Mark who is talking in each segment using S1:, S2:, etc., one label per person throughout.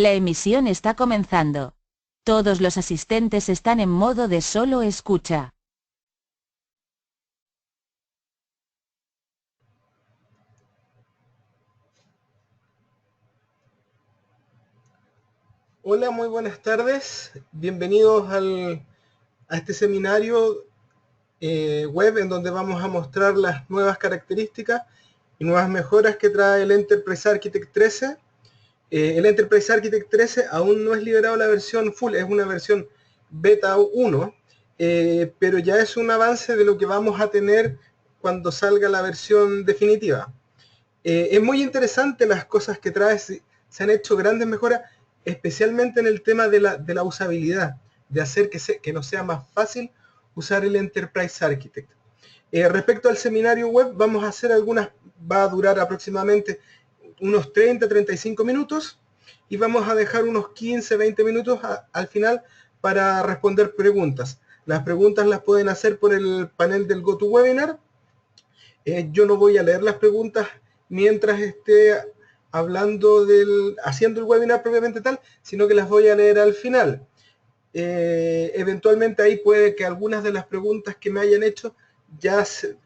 S1: La emisión está comenzando. Todos los asistentes están en modo de solo escucha.
S2: Hola, muy buenas tardes. Bienvenidos a este seminario web en donde vamos a mostrar las nuevas características y nuevas mejoras que trae el Enterprise Architect 13. El Enterprise Architect 13 aún no es liberado la versión full, es una versión beta 1, pero ya es un avance de lo que vamos a tener cuando salga la versión definitiva. Es muy interesante las cosas que trae, se han hecho grandes mejoras, especialmente en el tema de la usabilidad, de hacer que nos sea más fácil usar el Enterprise Architect. Respecto al seminario web, vamos a hacer algunas, va a durar aproximadamente unos 30-35 minutos y vamos a dejar unos 15-20 minutos al final para responder preguntas. Las preguntas las pueden hacer por el panel del GoToWebinar. Yo no voy a leer las preguntas mientras esté haciendo el webinar propiamente tal, sino que las voy a leer al final. Eventualmente ahí puede que algunas de las preguntas que me hayan hecho ya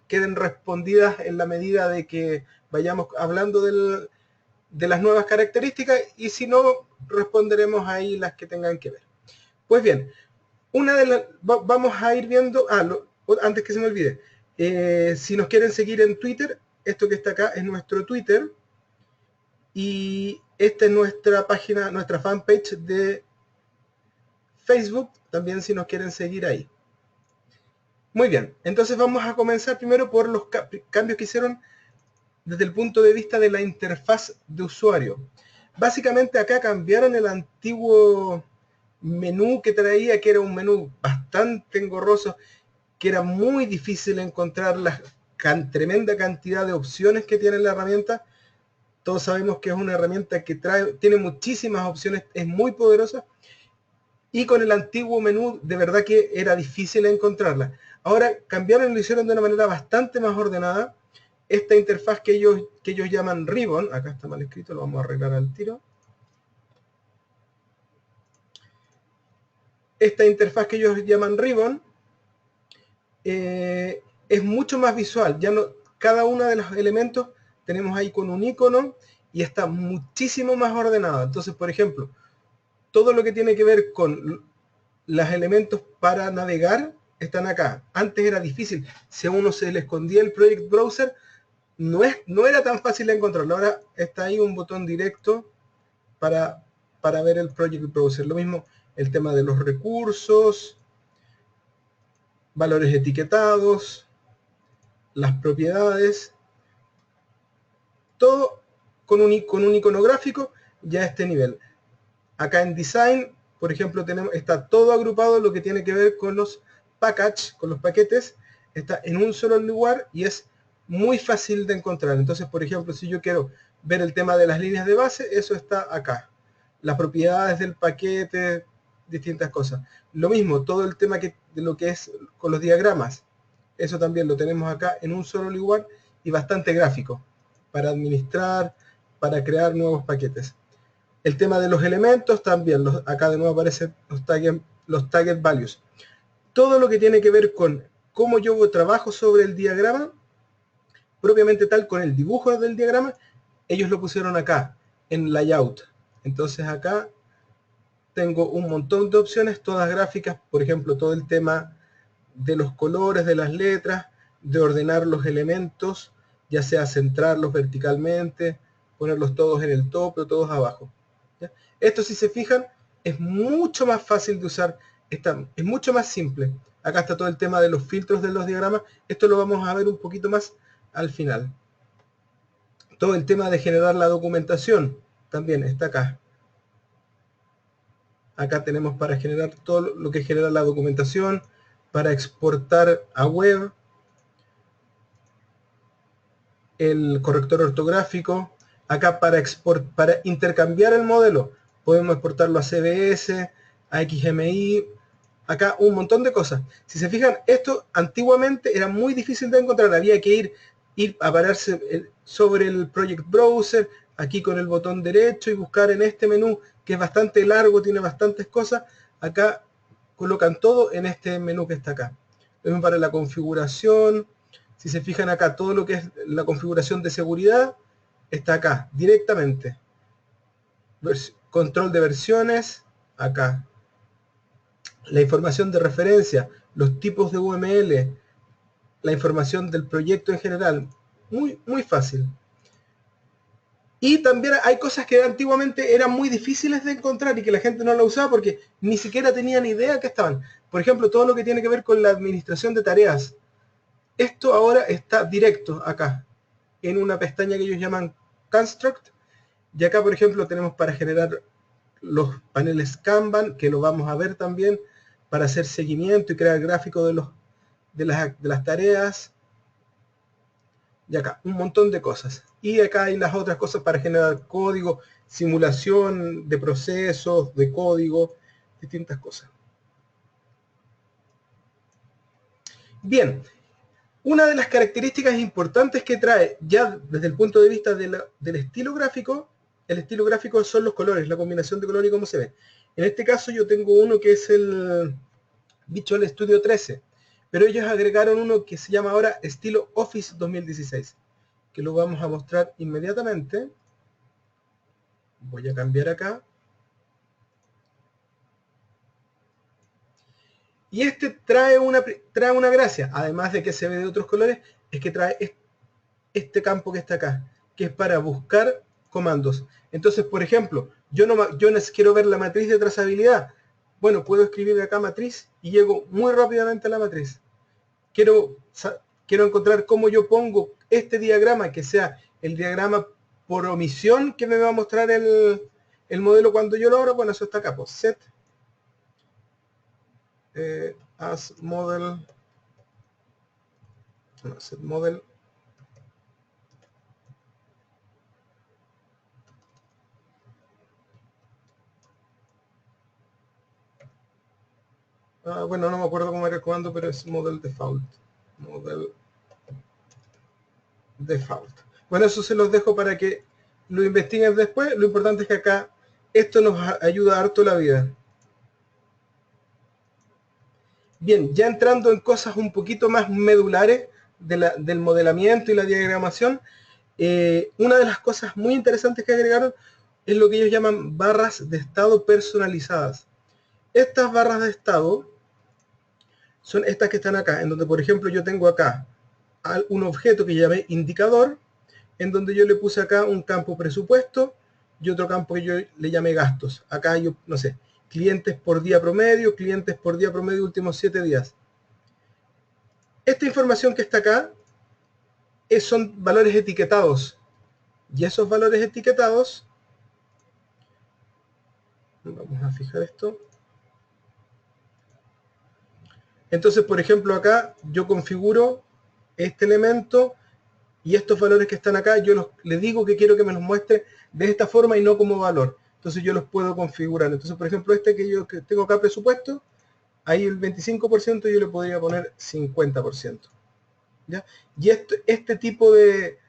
S2: queden respondidas en la medida de que vayamos hablando de las nuevas características, y si no, responderemos ahí las que tengan que ver. Pues bien, vamos a ir viendo, antes que se me olvide, si nos quieren seguir en Twitter, esto que está acá es nuestro Twitter, y esta es nuestra página, nuestra fanpage de Facebook, también si nos quieren seguir ahí. Muy bien, entonces vamos a comenzar primero por los cambios que hicieron desde el punto de vista de la interfaz de usuario. Básicamente acá cambiaron el antiguo menú que traía, que era un menú bastante engorroso, que era muy difícil encontrar la tremenda cantidad de opciones que tiene la herramienta. Todos sabemos que es una herramienta que tiene muchísimas opciones, es muy poderosa, y con el antiguo menú de verdad que era difícil encontrarla. Ahora cambiaron y lo hicieron de una manera bastante más ordenada. Esta interfaz que ellos llaman Ribbon, acá está mal escrito, lo vamos a arreglar al tiro. Esta interfaz que ellos llaman Ribbon es mucho más visual. Ya no, cada uno de los elementos tenemos ahí con un icono y está muchísimo más ordenado. Entonces, por ejemplo, todo lo que tiene que ver con los elementos para navegar están acá. Antes era difícil. Si a uno se le escondía el Project Browser, no era tan fácil de encontrarlo. Ahora está ahí un botón directo para ver el Project Browser. Lo mismo el tema de los recursos, valores etiquetados, las propiedades, todo con un icono gráfico ya a este nivel. Acá en Design, por ejemplo, está todo agrupado lo que tiene que ver con los con los paquetes, está en un solo lugar y es muy fácil de encontrar. Entonces, por ejemplo, si yo quiero ver el tema de las líneas de base, eso está acá. Las propiedades del paquete, distintas cosas. Lo mismo, todo el tema de lo que es con los diagramas, eso también lo tenemos acá en un solo lugar y bastante gráfico para administrar, para crear nuevos paquetes. El tema de los elementos también, acá de nuevo aparecen los target values. Todo lo que tiene que ver con cómo yo trabajo sobre el diagrama, propiamente tal, con el dibujo del diagrama, ellos lo pusieron acá, en layout. Entonces acá tengo un montón de opciones, todas gráficas, por ejemplo, todo el tema de los colores de las letras, de ordenar los elementos, ya sea centrarlos verticalmente, ponerlos todos en el tope o todos abajo. ¿Ya? Esto, si se fijan, es mucho más fácil de usar, es mucho más simple. Acá está todo el tema de los filtros de los diagramas, esto lo vamos a ver un poquito más al final. Todo el tema de generar la documentación también está acá. Acá tenemos para generar todo lo que genera la documentación, para exportar a web, el corrector ortográfico. Acá para intercambiar el modelo, podemos exportarlo a CBS, a XMI, acá un montón de cosas. Si se fijan, esto antiguamente era muy difícil de encontrar, había que ir ir a pararse sobre el Project Browser, aquí con el botón derecho y buscar en este menú, que es bastante largo, tiene bastantes cosas. Acá colocan todo en este menú que está acá. Para la configuración, si se fijan acá, todo lo que es la configuración de seguridad está acá, directamente. Control de versiones, acá. La información de referencia, los tipos de UML, la información del proyecto en general. Muy, muy fácil. Y también hay cosas que antiguamente eran muy difíciles de encontrar y que la gente no la usaba porque ni siquiera tenía ni idea que estaban. Por ejemplo, todo lo que tiene que ver con la administración de tareas. Esto ahora está directo acá, en una pestaña que ellos llaman Construct. Y acá, por ejemplo, tenemos para generar los paneles Kanban, que lo vamos a ver también, para hacer seguimiento y crear gráficos de las tareas. Y acá, un montón de cosas. Y acá hay las otras cosas para generar código, simulación de procesos, de código, distintas cosas. Bien, una de las características importantes que trae, ya desde el punto de vista del estilo gráfico, el estilo gráfico son los colores, la combinación de colores y cómo se ve. En este caso yo tengo uno que es el Visual Studio 13, pero ellos agregaron uno que se llama ahora estilo Office 2016, que lo vamos a mostrar inmediatamente. Voy a cambiar acá. Y este trae una gracia, además de que se ve de otros colores, es que trae este campo que está acá, que es para buscar comandos. Entonces, por ejemplo, yo quiero ver la matriz de trazabilidad. Bueno, puedo escribir acá matriz y llego muy rápidamente a la matriz. Quiero encontrar cómo yo pongo este diagrama, que sea el diagrama por omisión que me va a mostrar el modelo cuando yo lo abro. Bueno, eso está acá, pues set as model, no, set model, bueno, no me acuerdo cómo era el comando, pero es model default. Model default. Bueno, eso se los dejo para que lo investiguen después. Lo importante es que acá esto nos ayuda harto la vida. Bien, ya entrando en cosas un poquito más medulares del modelamiento y la diagramación, una de las cosas muy interesantes que agregaron es lo que ellos llaman barras de estado personalizadas. Estas barras de estado son estas que están acá, en donde por ejemplo yo tengo acá un objeto que llamé indicador, en donde yo le puse acá un campo presupuesto y otro campo que yo le llamé gastos. Acá yo, no sé, clientes por día promedio últimos 7 días. Esta información que está acá son valores etiquetados. Y esos valores etiquetados, vamos a fijar esto. Entonces, por ejemplo, acá yo configuro este elemento y estos valores que están acá, yo les digo que quiero que me los muestre de esta forma y no como valor. Entonces yo los puedo configurar. Entonces, por ejemplo, este que tengo acá presupuesto, ahí el 25% yo le podría poner 50%. ¿Ya? Y este tipo de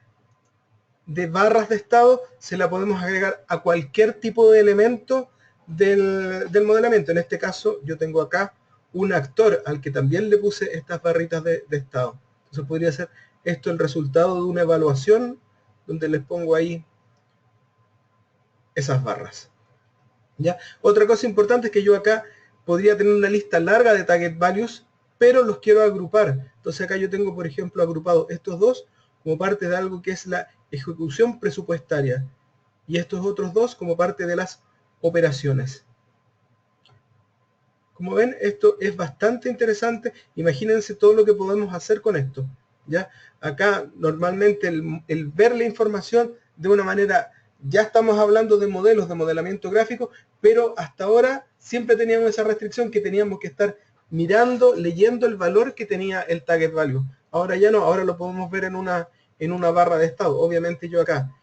S2: barras de estado se la podemos agregar a cualquier tipo de elemento del modelamiento. En este caso yo tengo acá un actor al que también le puse estas barritas de estado. Entonces podría ser esto el resultado de una evaluación donde les pongo ahí esas barras. ¿Ya? Otra cosa importante es que yo acá podría tener una lista larga de target values, pero los quiero agrupar. Entonces acá yo tengo, por ejemplo, agrupado estos dos como parte de algo que es la ejecución presupuestaria y estos otros dos como parte de las operaciones. Como ven, esto es bastante interesante. Imagínense todo lo que podemos hacer con esto. ¿Ya? Acá normalmente el ver la información de una manera, ya estamos hablando de modelos de modelamiento gráfico, pero hasta ahora siempre teníamos esa restricción que teníamos que estar mirando, leyendo el valor que tenía el target value. Ahora ya no, ahora lo podemos ver en una barra de estado. Obviamente yo acá,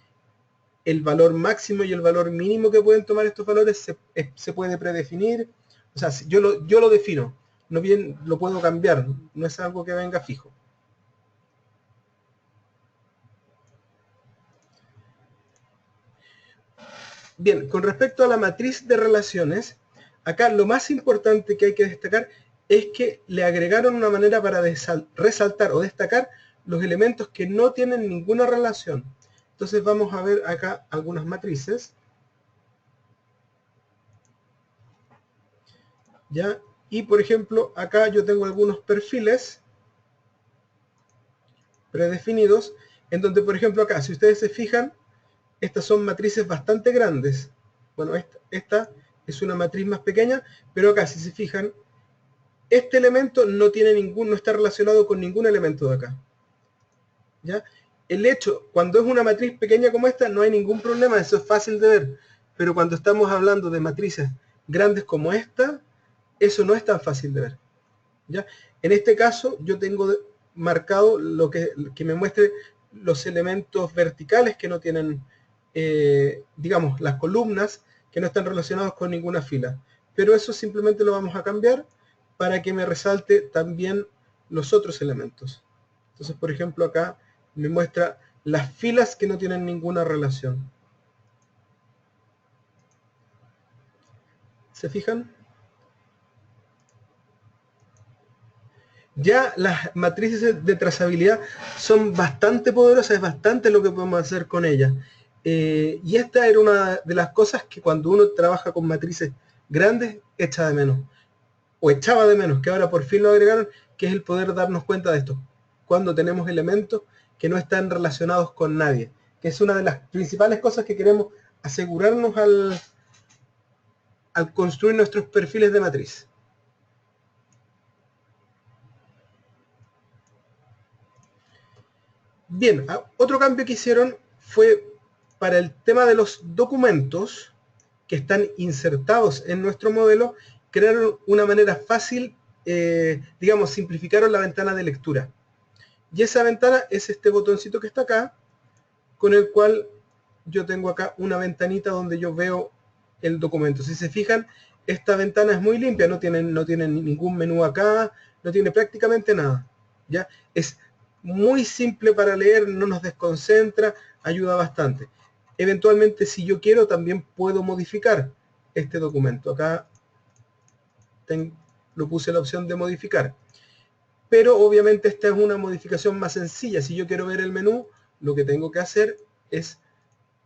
S2: el valor máximo y el valor mínimo que pueden tomar estos valores se puede predefinir. O sea, yo lo defino, no bien lo puedo cambiar, no es algo que venga fijo. Bien, con respecto a la matriz de relaciones, acá lo más importante que hay que destacar es que le agregaron una manera para resaltar o destacar los elementos que no tienen ninguna relación. Entonces vamos a ver acá algunas matrices. ¿Ya? Y por ejemplo, acá yo tengo algunos perfiles predefinidos, en donde por ejemplo acá, si ustedes se fijan, estas son matrices bastante grandes. Bueno, esta es una matriz más pequeña, pero acá si se fijan, este elemento no está relacionado con ningún elemento de acá. ¿Ya? El hecho, cuando es una matriz pequeña como esta, no hay ningún problema, eso es fácil de ver. Pero cuando estamos hablando de matrices grandes como esta, eso no es tan fácil de ver. ¿Ya? En este caso, yo tengo marcado lo que me muestre los elementos verticales que no tienen, digamos, las columnas que no están relacionados con ninguna fila. Pero eso simplemente lo vamos a cambiar para que me resalte también los otros elementos. Entonces, por ejemplo, acá me muestra las filas que no tienen ninguna relación. ¿Se fijan? Ya las matrices de trazabilidad son bastante poderosas, es bastante lo que podemos hacer con ellas. Y esta era una de las cosas que cuando uno trabaja con matrices grandes echa de menos, o echaba de menos, que ahora por fin lo agregaron, que es el poder darnos cuenta de esto, cuando tenemos elementos que no están relacionados con nadie, que es una de las principales cosas que queremos asegurarnos al construir nuestros perfiles de matriz. Bien, otro cambio que hicieron fue para el tema de los documentos que están insertados en nuestro modelo, crearon una manera fácil, digamos, simplificaron la ventana de lectura. Y esa ventana es este botoncito que está acá, con el cual yo tengo acá una ventanita donde yo veo el documento. Si se fijan, esta ventana es muy limpia, no tiene ningún menú acá, no tiene prácticamente nada. ¿Ya? Es muy simple para leer, no nos desconcentra, ayuda bastante. Eventualmente, si yo quiero, también puedo modificar este documento. Acá lo puse la opción de modificar. Pero obviamente esta es una modificación más sencilla. Si yo quiero ver el menú, lo que tengo que hacer es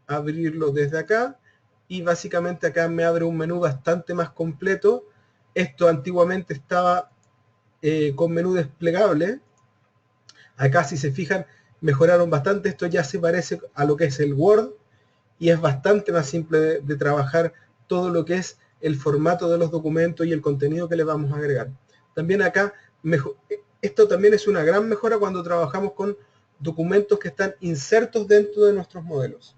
S2: abrirlo desde acá y básicamente acá me abre un menú bastante más completo. Esto antiguamente estaba con menú desplegable. Acá si se fijan mejoraron bastante, esto ya se parece a lo que es el Word y es bastante más simple de trabajar todo lo que es el formato de los documentos y el contenido que le vamos a agregar. También acá, esto también es una gran mejora cuando trabajamos con documentos que están insertos dentro de nuestros modelos.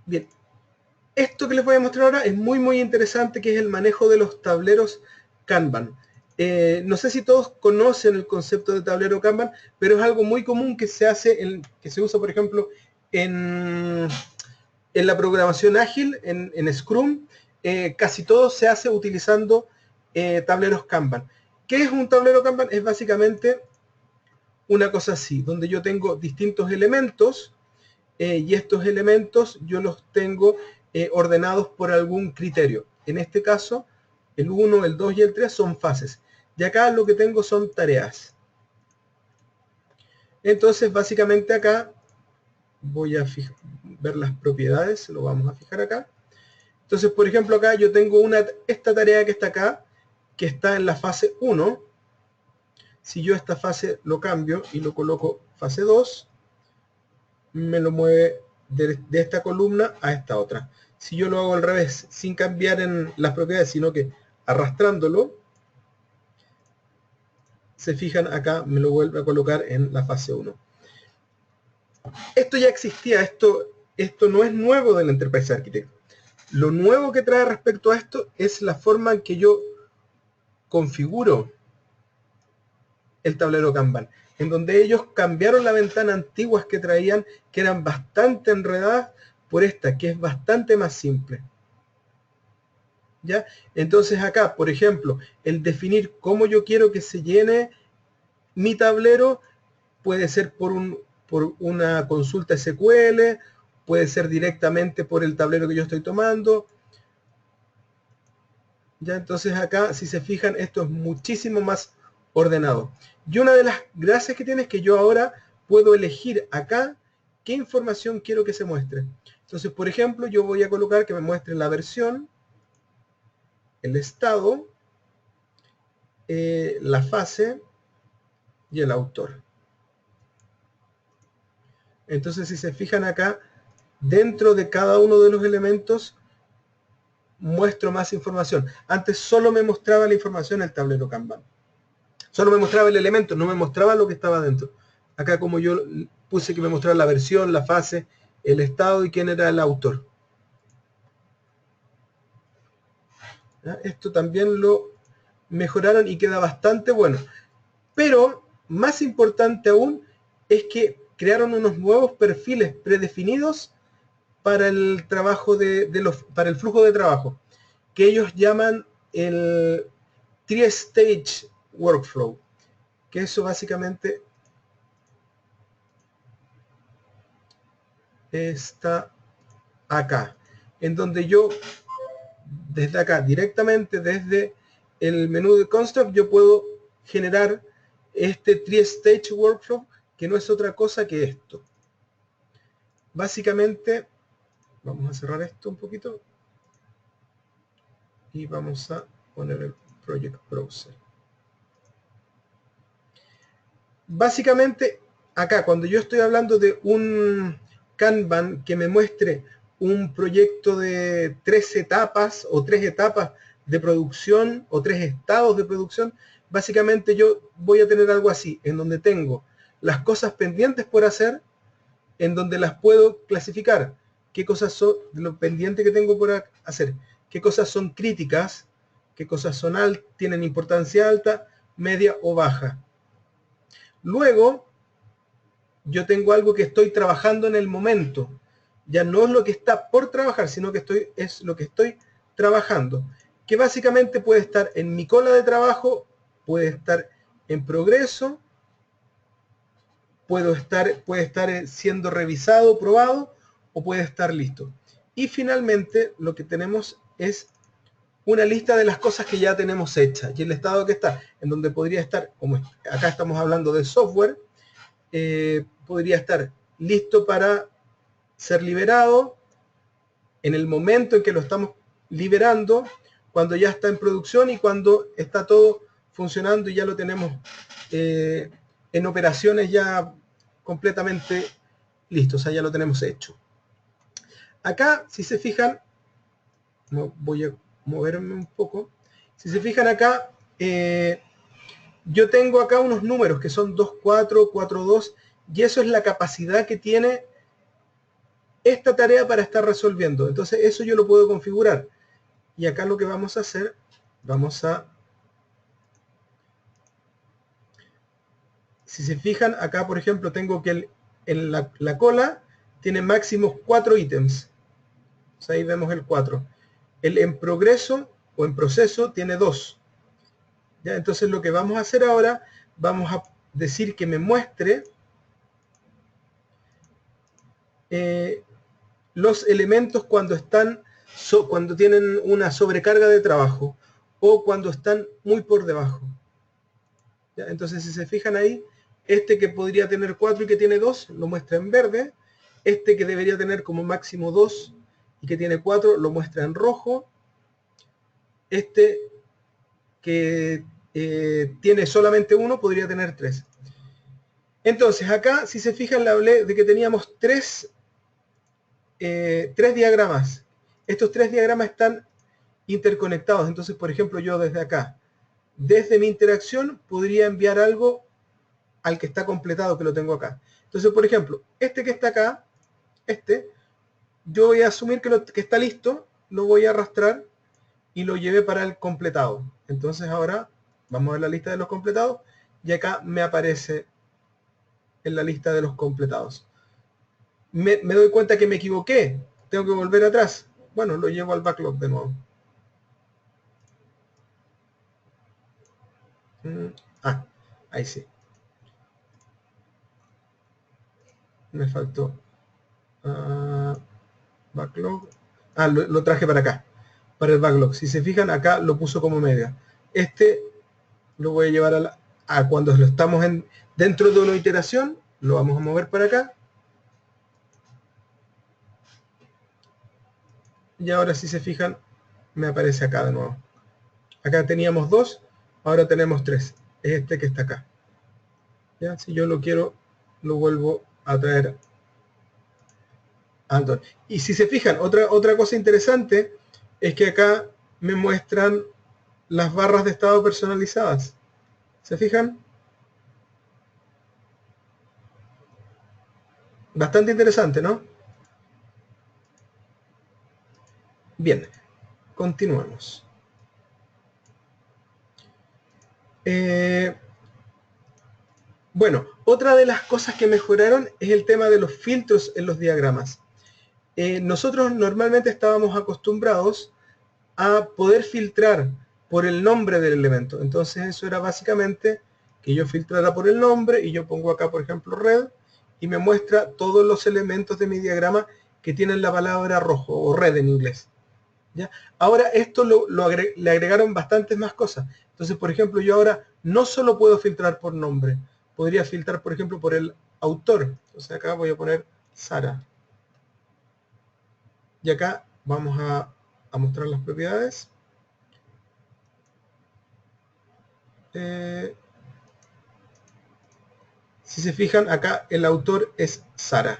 S2: Bien, esto que les voy a mostrar ahora es muy interesante, que es el manejo de los tableros Kanban. No sé si todos conocen el concepto de tablero Kanban, pero es algo muy común que se hace, que se usa, por ejemplo, en la programación ágil, en Scrum. Casi todo se hace utilizando tableros Kanban. ¿Qué es un tablero Kanban? Es básicamente una cosa así, donde yo tengo distintos elementos y estos elementos yo los tengo ordenados por algún criterio. En este caso, el 1, el 2 y el 3 son fases. Y acá lo que tengo son tareas. Entonces, básicamente acá voy a ver las propiedades, lo vamos a fijar acá. Entonces, por ejemplo, acá yo tengo esta tarea que está acá, que está en la fase 1. Si yo esta fase lo cambio y lo coloco fase 2, me lo mueve de esta columna a esta otra. Si yo lo hago al revés, sin cambiar en las propiedades, sino que arrastrándolo, se fijan acá, me lo vuelve a colocar en la fase 1. Esto ya existía, esto no es nuevo del Enterprise Architect. Lo nuevo que trae respecto a esto es la forma en que yo configuro el tablero Kanban, en donde ellos cambiaron la ventana antiguas que traían, que eran bastante enredadas, por esta, que es bastante más simple. ¿Ya? Entonces acá, por ejemplo, el definir cómo yo quiero que se llene mi tablero puede ser por una consulta SQL, puede ser directamente por el tablero que yo estoy tomando. Ya, entonces acá, si se fijan, esto es muchísimo más ordenado. Y una de las gracias que tiene es que yo ahora puedo elegir acá qué información quiero que se muestre. Entonces, por ejemplo, yo voy a colocar que me muestre la versión, el estado, la fase y el autor. Entonces, si se fijan acá, dentro de cada uno de los elementos muestro más información. Antes solo me mostraba la información en el tablero Kanban. Solo me mostraba el elemento, no me mostraba lo que estaba dentro. Acá como yo puse que me mostrara la versión, la fase, el estado y quién era el autor. ¿Ya? Esto también lo mejoraron y queda bastante bueno. Pero más importante aún es que crearon unos nuevos perfiles predefinidos para el trabajo para el flujo de trabajo, que ellos llaman el Three-Stage Workflow, que eso básicamente está acá, en donde yo desde acá, directamente desde el menú de Construct, yo puedo generar este Three-Stage Workflow, que no es otra cosa que esto. Básicamente, vamos a cerrar esto un poquito y vamos a poner el Project Browser. Básicamente, acá, cuando yo estoy hablando de un Kanban que me muestre un proyecto de 3 etapas o 3 etapas de producción o 3 estados de producción, básicamente yo voy a tener algo así, en donde tengo las cosas pendientes por hacer, en donde las puedo clasificar, qué cosas son de lo pendiente que tengo por hacer, qué cosas son críticas, qué cosas son tienen importancia alta, media o baja. Luego, yo tengo algo que estoy trabajando en el momento. Ya no es lo que está por trabajar, sino que es lo que estoy trabajando. Que básicamente puede estar en mi cola de trabajo, puede estar en progreso, puede estar siendo revisado, probado, o puede estar listo. Y finalmente, lo que tenemos es una lista de las cosas que ya tenemos hechas. Y el estado que está, en donde podría estar, como acá estamos hablando de software, podría estar listo para ser liberado en el momento en que lo estamos liberando, cuando ya está en producción y cuando está todo funcionando y ya lo tenemos en operaciones ya completamente listo, o sea, ya lo tenemos hecho. Acá, si se fijan, voy a moverme un poco, si se fijan acá, yo tengo acá unos números que son 2.4, 4.2, y eso es la capacidad que tiene esta tarea para estar resolviendo. Entonces eso yo lo puedo configurar. Y acá lo que vamos a hacer, si se fijan, acá por ejemplo tengo que en la cola tiene máximo 4 ítems. O sea, ahí vemos el 4. El en progreso o en proceso tiene 2. ¿Ya? Entonces lo que vamos a hacer ahora, vamos a decir que me muestre los elementos cuando cuando tienen una sobrecarga de trabajo o cuando están muy por debajo. ¿Ya? Entonces, si se fijan ahí, este que podría tener 4 y que tiene 2, lo muestra en verde. Este que debería tener como máximo 2 y que tiene 4, lo muestra en rojo. Este que tiene solamente 1, podría tener 3. Entonces, acá, si se fijan, le hablé de que teníamos 3 diagramas. Estos 3 diagramas están interconectados. Entonces, por ejemplo, yo desde acá, desde mi interacción, podría enviar algo al que está completado, que lo tengo acá. Entonces, por ejemplo, este que está acá, yo voy a asumir que está listo, lo voy a arrastrar y lo llevé para el completado. Entonces ahora vamos a ver la lista de los completados y acá me aparece en la lista de los completados. Me doy cuenta que me equivoqué, tengo que volver atrás. Bueno, lo llevo al backlog de nuevo. Ahí sí. Me faltó backlog. Lo traje para acá, para el backlog. Si se fijan, acá lo puso como media. Este lo voy a llevar a cuando lo estamos dentro de una iteración, lo vamos a mover para acá. Y ahora si se fijan, me aparece acá de nuevo. Acá teníamos 2, ahora tenemos 3. Es este que está acá. ¿Ya? Si yo lo quiero, lo vuelvo a traer. Y si se fijan, otra cosa interesante es que acá me muestran las barras de estado personalizadas. ¿Se fijan? Bastante interesante, ¿no? Bien, continuamos. Bueno, otra de las cosas que mejoraron es el tema de los filtros en los diagramas. Nosotros normalmente estábamos acostumbrados a poder filtrar por el nombre del elemento. Entonces eso era básicamente que yo filtrara por el nombre y yo pongo acá, por ejemplo, red y me muestra todos los elementos de mi diagrama que tienen la palabra rojo o red en inglés. ¿Ya? Ahora esto le agregaron bastantes más cosas. Entonces, por ejemplo, yo ahora no solo puedo filtrar por nombre, podría filtrar, por ejemplo, por el autor. Entonces acá voy a poner Sara. Y acá vamos a mostrar las propiedades. Si se fijan, acá el autor es Sara.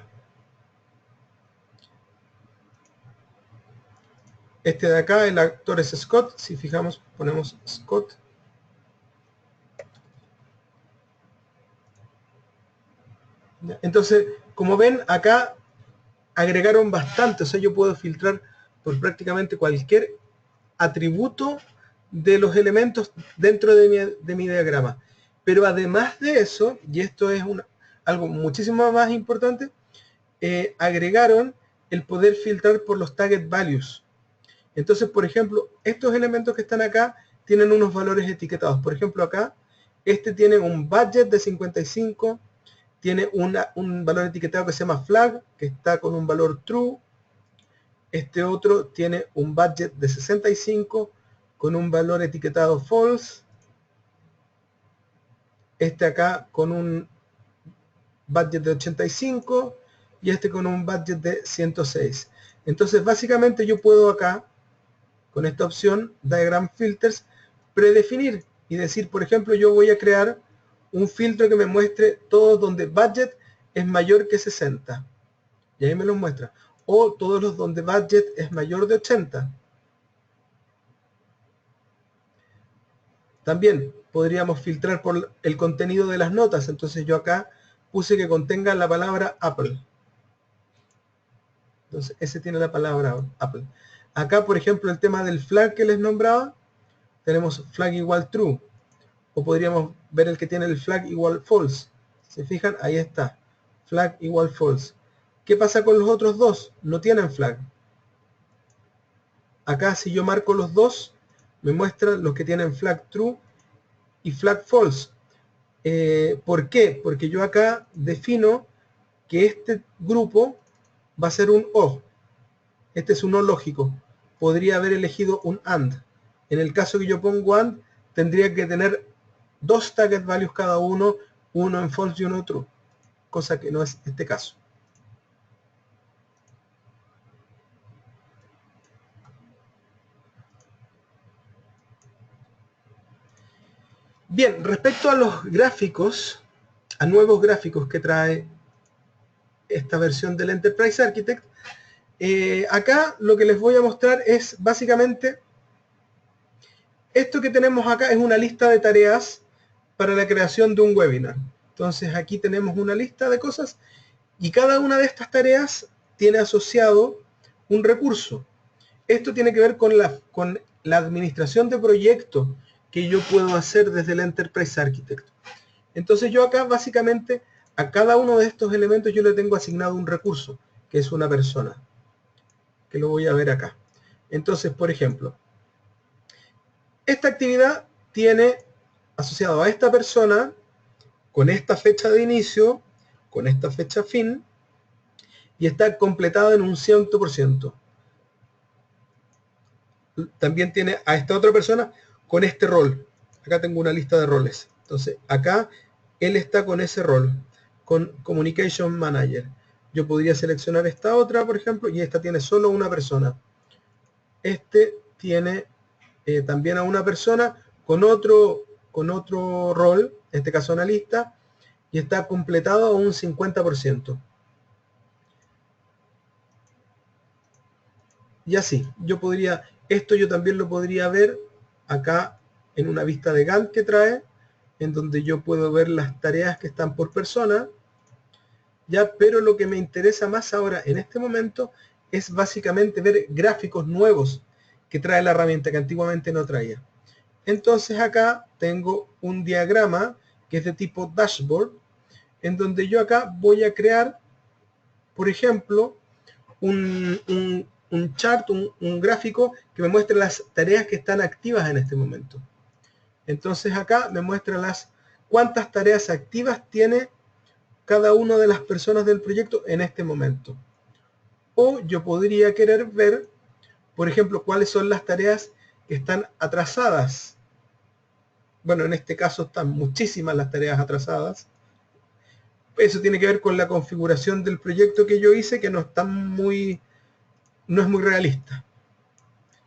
S2: Este de acá, el actor es Scott. Si fijamos, ponemos Scott. Entonces, como ven, acá agregaron bastante. O sea, yo puedo filtrar por prácticamente cualquier atributo de los elementos dentro de mi diagrama. Pero además de eso, y esto es algo muchísimo más importante, agregaron el poder filtrar por los target values. Entonces, por ejemplo, estos elementos que están acá tienen unos valores etiquetados. Por ejemplo, acá, este tiene un budget de 55, tiene un valor etiquetado que se llama flag, que está con un valor true. Este otro tiene un budget de 65 con un valor etiquetado false. Este acá con un budget de 85 y este con un budget de 106. Entonces, básicamente yo puedo acá, con esta opción, Diagram Filters, predefinir y decir, por ejemplo, yo voy a crear un filtro que me muestre todos donde budget es mayor que 60. Y ahí me lo muestra. O todos los donde budget es mayor de 80. También podríamos filtrar por el contenido de las notas. Entonces yo acá puse que contenga la palabra Apple. Entonces ese tiene la palabra Apple. Acá, por ejemplo, el tema del flag que les nombraba, tenemos flag igual true. O podríamos ver el que tiene el flag igual false. ¿Se fijan? Ahí está. Flag igual false. ¿Qué pasa con los otros dos? No tienen flag. Acá si yo marco los dos, me muestran los que tienen flag true y flag false. ¿Por qué? Porque yo acá defino que este grupo va a ser un O. Este es un O lógico. Podría haber elegido un AND. En el caso que yo pongo AND, tendría que tener dos target values cada uno en false y uno en true. Cosa que no es este caso. Bien, respecto a los gráficos, a nuevos gráficos que trae esta versión del Enterprise Architect, acá lo que les voy a mostrar es básicamente esto que tenemos acá es una lista de tareas para la creación de un webinar. Entonces aquí tenemos una lista de cosas y cada una de estas tareas tiene asociado un recurso. Esto tiene que ver con la administración de proyectos que yo puedo hacer desde el Enterprise Architect. Entonces yo acá básicamente a cada uno de estos elementos yo le tengo asignado un recurso, que es una persona, que lo voy a ver acá. Entonces, por ejemplo, esta actividad tiene asociado a esta persona, con esta fecha de inicio, con esta fecha fin, y está completado en un 100%. También tiene a esta otra persona con este rol. Acá tengo una lista de roles. Entonces, acá él está con ese rol, con Communication Manager. Yo podría seleccionar esta otra, por ejemplo, y esta tiene solo una persona. Este tiene también a una persona con otro rol, en este caso analista, y está completado a un 50%. Y así, esto yo también lo podría ver acá en una vista de Gantt que trae, en donde yo puedo ver las tareas que están por persona, ya, pero lo que me interesa más ahora en este momento es básicamente ver gráficos nuevos que trae la herramienta que antiguamente no traía. Entonces acá tengo un diagrama que es de tipo dashboard, en donde yo acá voy a crear, por ejemplo, un chart, un gráfico que me muestre las tareas que están activas en este momento. Entonces acá me muestra cuántas tareas activas tiene cada una de las personas del proyecto en este momento. O yo podría querer ver, por ejemplo, cuáles son las tareas que están atrasadas. Bueno, en este caso están muchísimas las tareas atrasadas. Eso tiene que ver con la configuración del proyecto que yo hice, que no es muy realista,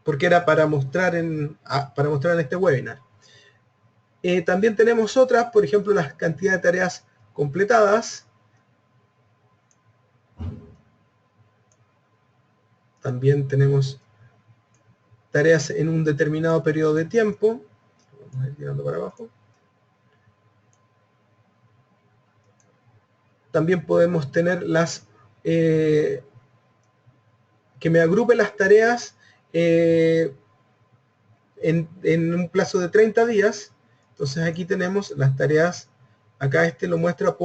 S2: porque era para mostrar en este webinar. También tenemos otras, por ejemplo, la cantidad de tareas completadas. También tenemos tareas en un determinado periodo de tiempo. Vamos a ir tirando para abajo. También podemos tener que me agrupe las tareas en un plazo de 30 días. Entonces aquí tenemos las tareas. Acá este lo muestra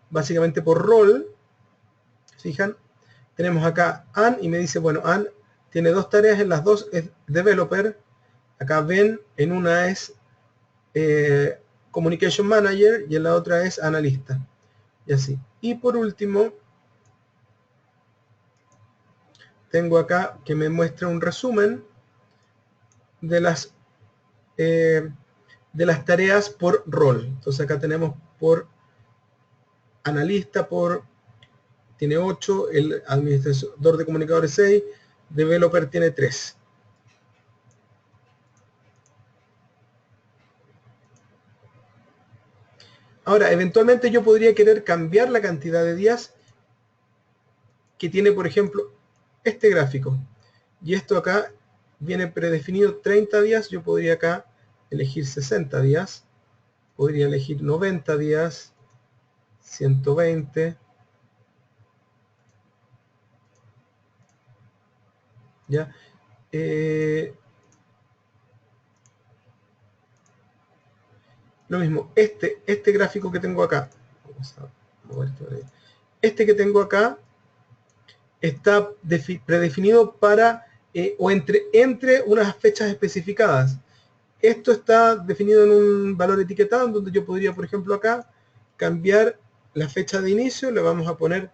S2: básicamente por rol. Fijan, tenemos acá Ann y me dice, bueno, Ann tiene dos tareas, en las dos es developer. Acá ven, en una es communication manager y en la otra es analista. Y así. Y por último, tengo acá que me muestra un resumen de las tareas por rol. Entonces acá tenemos por analista, tiene 8, el administrador de comunicadores 6, developer tiene 3. Ahora, eventualmente yo podría querer cambiar la cantidad de días que tiene, por ejemplo, este gráfico. Y esto acá viene predefinido 30 días. Yo podría acá elegir 60 días. Podría elegir 90 días, 120. ¿Ya? Lo mismo, este gráfico que tengo acá, vamos a mover esto de ahí. Este que tengo acá está predefinido para o entre unas fechas especificadas. Esto está definido en un valor etiquetado, en donde yo podría, por ejemplo, acá cambiar la fecha de inicio. Le vamos a poner,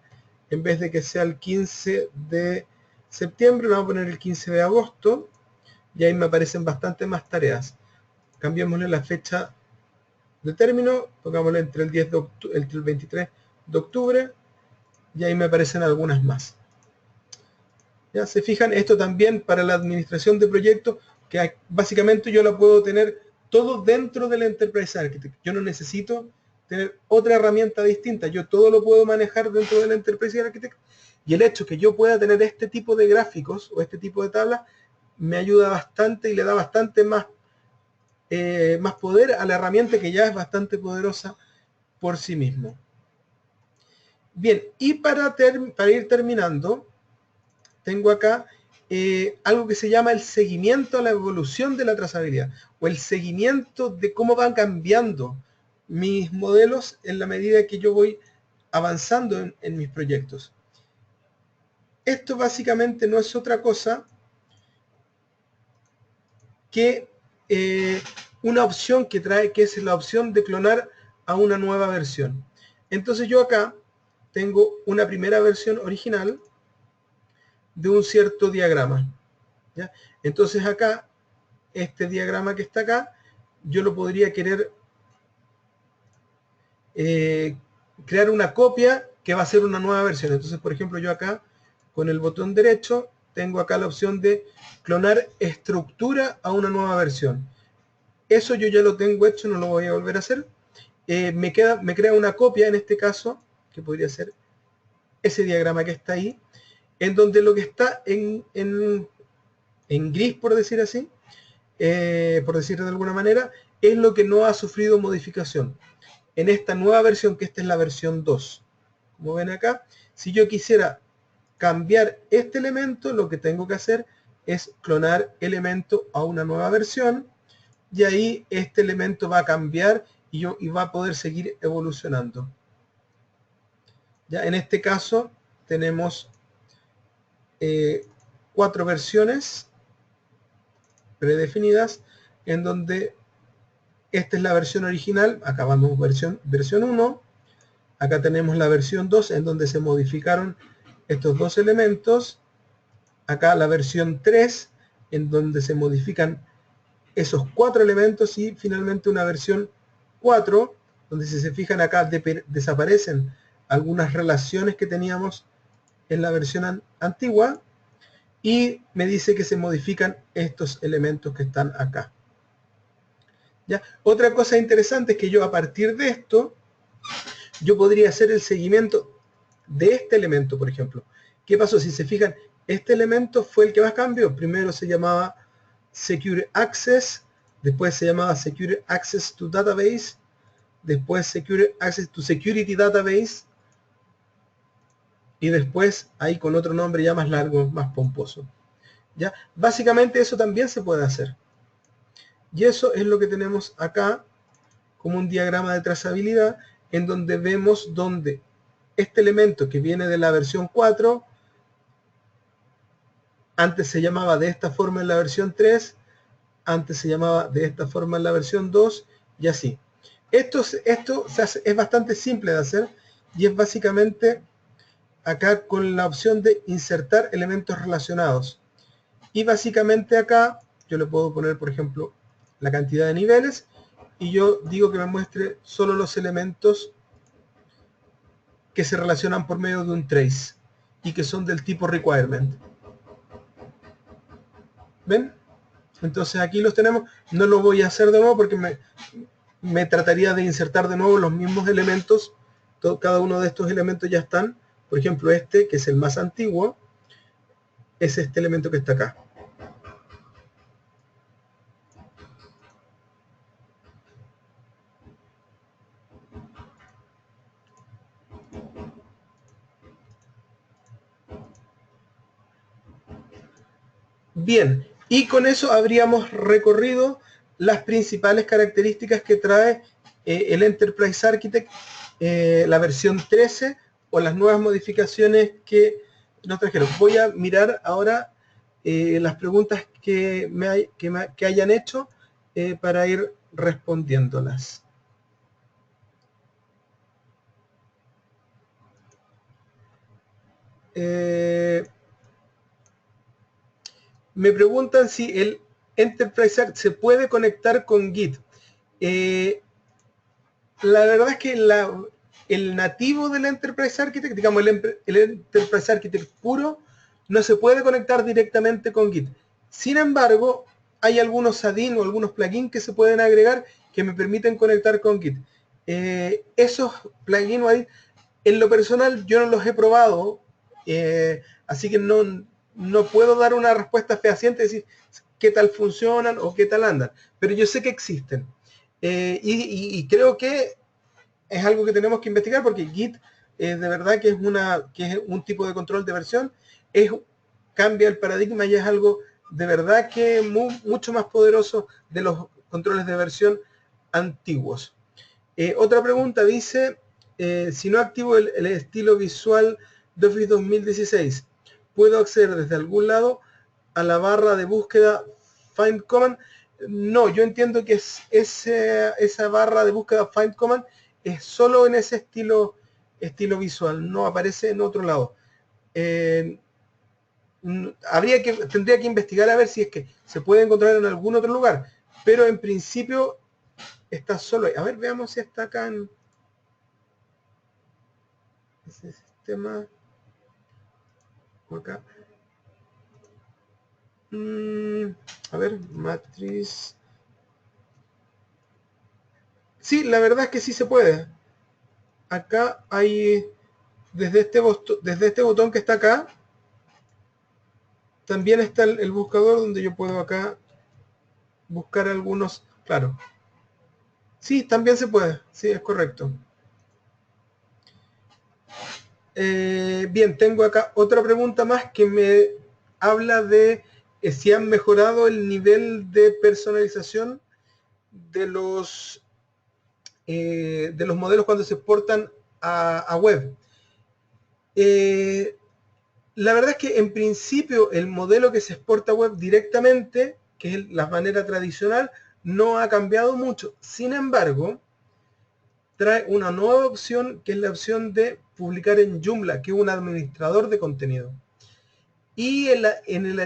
S2: en vez de que sea el 15 de septiembre, le vamos a poner el 15 de agosto. Y ahí me aparecen bastante más tareas. Cambiémosle la fecha de término, pongámosle entre el 10 de octubre, el 23 de octubre, y ahí me aparecen algunas más. Ya se fijan, esto también para la administración de proyectos, que básicamente yo la puedo tener todo dentro del Enterprise Architect. Yo no necesito tener otra herramienta distinta, yo todo lo puedo manejar dentro del Enterprise Architect, y el hecho que yo pueda tener este tipo de gráficos o este tipo de tablas me ayuda bastante y le da bastante más poder a la herramienta, que ya es bastante poderosa por sí mismo. Bien, y para ir terminando, tengo acá algo que se llama el seguimiento a la evolución de la trazabilidad, o el seguimiento de cómo van cambiando mis modelos en la medida que yo voy avanzando en mis proyectos. Esto básicamente no es otra cosa que una opción que trae, que es la opción de clonar a una nueva versión. Entonces yo acá tengo una primera versión original de un cierto diagrama, ¿ya? Entonces acá, este diagrama que está acá, yo lo podría querer crear una copia que va a ser una nueva versión. Entonces, por ejemplo, yo acá, con el botón derecho, tengo acá la opción de clonar estructura a una nueva versión. Eso yo ya lo tengo hecho, no lo voy a volver a hacer. Me crea una copia, en este caso, que podría ser ese diagrama que está ahí, en donde lo que está en gris, por decir así, por decirlo de alguna manera, es lo que no ha sufrido modificación. En esta nueva versión, que esta es la versión 2. Como ven acá, si yo quisiera cambiar este elemento, lo que tengo que hacer es clonar elemento a una nueva versión, y ahí este elemento va a cambiar y va a poder seguir evolucionando. Ya en este caso tenemos 4 versiones predefinidas, en donde esta es la versión original. Acá vamos versión 1. Acá tenemos la versión 2, en donde se modificaron estos dos elementos. Acá la versión 3, en donde se modifican esos 4 elementos, y finalmente una versión 4, donde si se fijan acá desaparecen algunas relaciones que teníamos en la versión antigua, y me dice que se modifican estos elementos que están acá. ¿Ya? Otra cosa interesante es que yo, a partir de esto, yo podría hacer el seguimiento de este elemento, por ejemplo. ¿Qué pasó? Si se fijan, este elemento fue el que más cambió. Primero se llamaba Secure Access, después se llamaba Secure Access to Database, después Secure Access to Security Database, y después ahí con otro nombre ya más largo, más pomposo. ¿Ya? Básicamente eso también se puede hacer. Y eso es lo que tenemos acá como un diagrama de trazabilidad, en donde vemos donde este elemento que viene de la versión 4, antes se llamaba de esta forma en la versión 3, antes se llamaba de esta forma en la versión 2, y así. Esto es bastante simple de hacer, y es básicamente acá con la opción de insertar elementos relacionados. Y básicamente acá yo le puedo poner, por ejemplo, la cantidad de niveles, y yo digo que me muestre solo los elementos que se relacionan por medio de un trace y que son del tipo requirement. ¿Ven? Entonces aquí los tenemos. No lo voy a hacer de nuevo porque me trataría de insertar de nuevo los mismos elementos. Cada uno de estos elementos ya están. Por ejemplo, este, que es el más antiguo, es este elemento que está acá. Bien, y con eso habríamos recorrido las principales características que trae el Enterprise Architect, la versión 13, o las nuevas modificaciones que nos trajeron. Voy a mirar ahora las preguntas que hayan hecho para ir respondiéndolas. Me preguntan si el Enterprise Architect se puede conectar con Git. La verdad es que el nativo del Enterprise Architect, digamos el Enterprise Architect puro, no se puede conectar directamente con Git. Sin embargo, hay algunos add-in o algunos plugins que se pueden agregar que me permiten conectar con Git. Esos plugins o add-in, en lo personal yo no los he probado, así que no puedo dar una respuesta fehaciente, decir qué tal funcionan o qué tal andan, pero yo sé que existen. Y creo que es algo que tenemos que investigar, porque Git de verdad que es un tipo de control de versión, cambia el paradigma y es algo de verdad que mucho más poderoso de los controles de versión antiguos. Otra pregunta dice, si no activo el estilo visual de Office 2016, ¿puedo acceder desde algún lado a la barra de búsqueda Find Command? No, yo entiendo que esa barra de búsqueda Find Command es solo en ese estilo estilo visual, no aparece en otro lado. Tendría que investigar a ver si es que se puede encontrar en algún otro lugar, pero en principio está solo ahí. A ver, veamos si está acá en ese sistema o acá. A ver, matriz. Sí, la verdad es que sí se puede. Acá hay, desde este botón que está acá, también está el buscador donde yo puedo acá buscar algunos. Claro. Sí, también se puede. Sí, es correcto. Bien, tengo acá otra pregunta más que me habla de si han mejorado el nivel de personalización de los modelos cuando se exportan a web. La verdad es que en principio el modelo que se exporta a web directamente, que es la manera tradicional, no ha cambiado mucho. Sin embargo, trae una nueva opción que es la opción de publicar en Joomla, que es un administrador de contenido. Y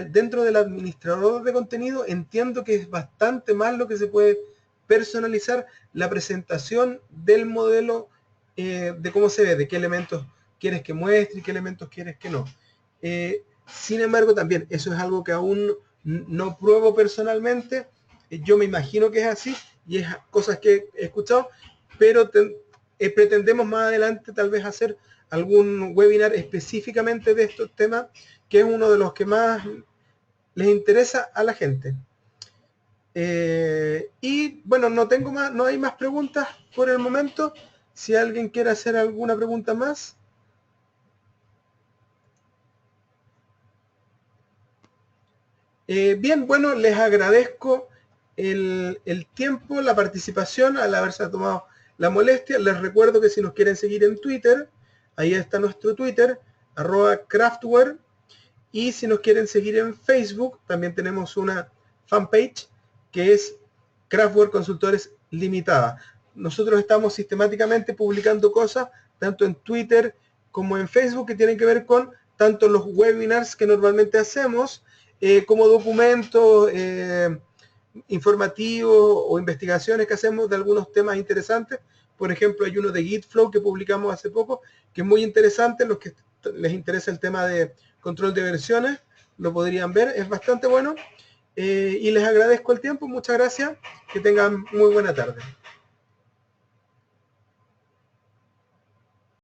S2: dentro del administrador de contenido entiendo que es bastante más lo que se puede personalizar la presentación del modelo, de cómo se ve, de qué elementos quieres que muestre y qué elementos quieres que no. Sin embargo, también eso es algo que aún no pruebo personalmente. Yo me imagino que es así y es cosas que he escuchado, pero pretendemos más adelante tal vez hacer algún webinar específicamente de estos temas, que es uno de los que más les interesa a la gente. Y bueno, no hay más preguntas por el momento. Si alguien quiere hacer alguna pregunta más. Bien, bueno, les agradezco el tiempo, la participación, al haberse tomado la molestia. Les recuerdo que si nos quieren seguir en Twitter, ahí está nuestro Twitter, @craftware. Y si nos quieren seguir en Facebook, también tenemos una fanpage que es Craftware Consultores Limitada. Nosotros estamos sistemáticamente publicando cosas, tanto en Twitter como en Facebook, que tienen que ver con tanto los webinars que normalmente hacemos, como documentos informativos o investigaciones que hacemos de algunos temas interesantes. Por ejemplo, hay uno de Gitflow que publicamos hace poco, que es muy interesante. Los que les interesa el tema de control de versiones, lo podrían ver, es bastante bueno. Y les agradezco el tiempo, muchas gracias, que tengan muy buena tarde.